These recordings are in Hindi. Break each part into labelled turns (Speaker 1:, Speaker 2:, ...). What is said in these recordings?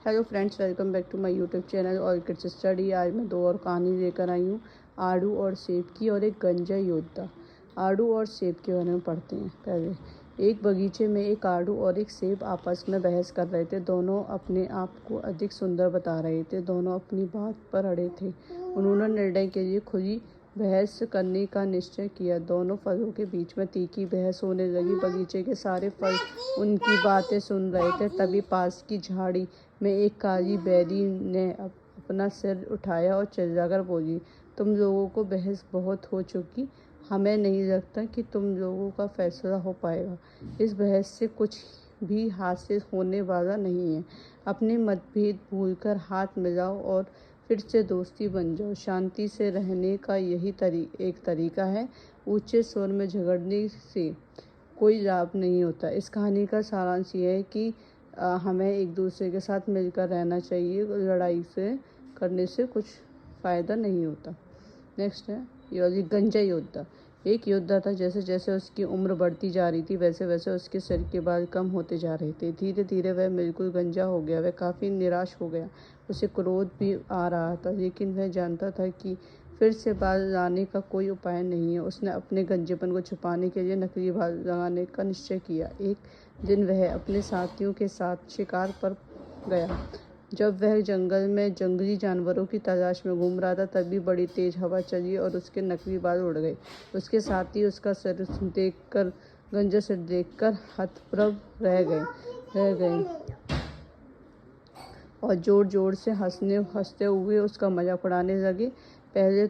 Speaker 1: Hello friends, welcome back to my YouTube channel और किड्स स्टडी। आज मैं दो और कहानी लेकर आई हूँ, आड़ू और सेब की और एक गंजा योद्धा। आड़ू और सेब के बारे में पढ़ते हैं। पहले एक बगीचे में एक आड़ू और एक सेब आपस में बहस कर रहे थे। दोनों अपने आप को अधिक सुंदर बता रहे थे। दोनों अपनी बात पर अड़े थे। उन्होंने निर्णय के लिए खुली बहस करने का निश्चय किया। दोनों फलों के बीच में तीखी बहस होने लगी। बगीचे के सारे फल उनकी बातें सुन रहे थे। तभी पास की झाड़ी में एक काली बैरी ने अपना सिर उठाया और चिल्लाकर बोली, तुम लोगों को बहस बहुत हो चुकी। हमें नहीं लगता कि तुम लोगों का फैसला हो पाएगा। इस बहस से कुछ भी हासिल होने वाला नहीं है। अपने मतभेद भूलकर हाथ मिलाओ और फिर से दोस्ती बन जाओ। शांति से रहने का यही एक तरीका है। ऊंचे स्वर में झगड़ने से कोई लाभ नहीं होता। इस कहानी का सारांश ये है कि हमें एक दूसरे के साथ मिलकर रहना चाहिए। लड़ाई करने से कुछ फ़ायदा नहीं होता। नेक्स्ट है गंजा योद्धा। एक योद्धा था। जैसे जैसे उसकी उम्र बढ़ती जा रही थी वैसे वैसे उसके सिर के बाल कम होते जा रहे थे। धीरे धीरे वह बिल्कुल गंजा हो गया। वह काफ़ी निराश हो गया। उसे क्रोध भी आ रहा था, लेकिन वह जानता था कि फिर से बाल लाने का कोई उपाय नहीं है। उसने अपने गंजेपन को छुपाने के लिए नकली बाल लगाने का निश्चय किया। एक दिन वह अपने साथियों के साथ शिकार पर गया। जब वह जंगल में जंगली जानवरों की तलाश में घूम रहा था, तभी बड़ी तेज हवा चली और उसके नकली बाल उड़ गए। उसके साथी उसका गंजा सिर देखकर हतप्रभ रह गए और जोर जोर से हंसते हुए उसका मजाक उड़ाने लगे। पहले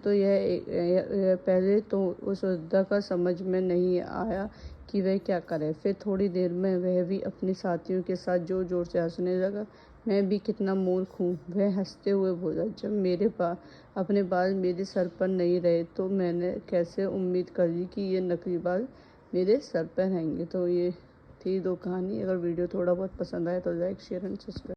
Speaker 1: तो उस योद्धा का समझ में नहीं आया कि वह क्या करे। फिर थोड़ी देर में वह भी अपने साथियों के साथ जोर जोर से हंसने लगा। मैं भी कितना मूर्ख हूँ, वह हंसते हुए बोला। जब अपने बाल मेरे सर पर नहीं रहे तो मैंने कैसे उम्मीद करी कि ये नकली बाल मेरे सर पर रहेंगे। तो ये थी दो कहानी। अगर वीडियो थोड़ा बहुत पसंद आए तो लाइक, शेयर एंड सब्सक्राइब।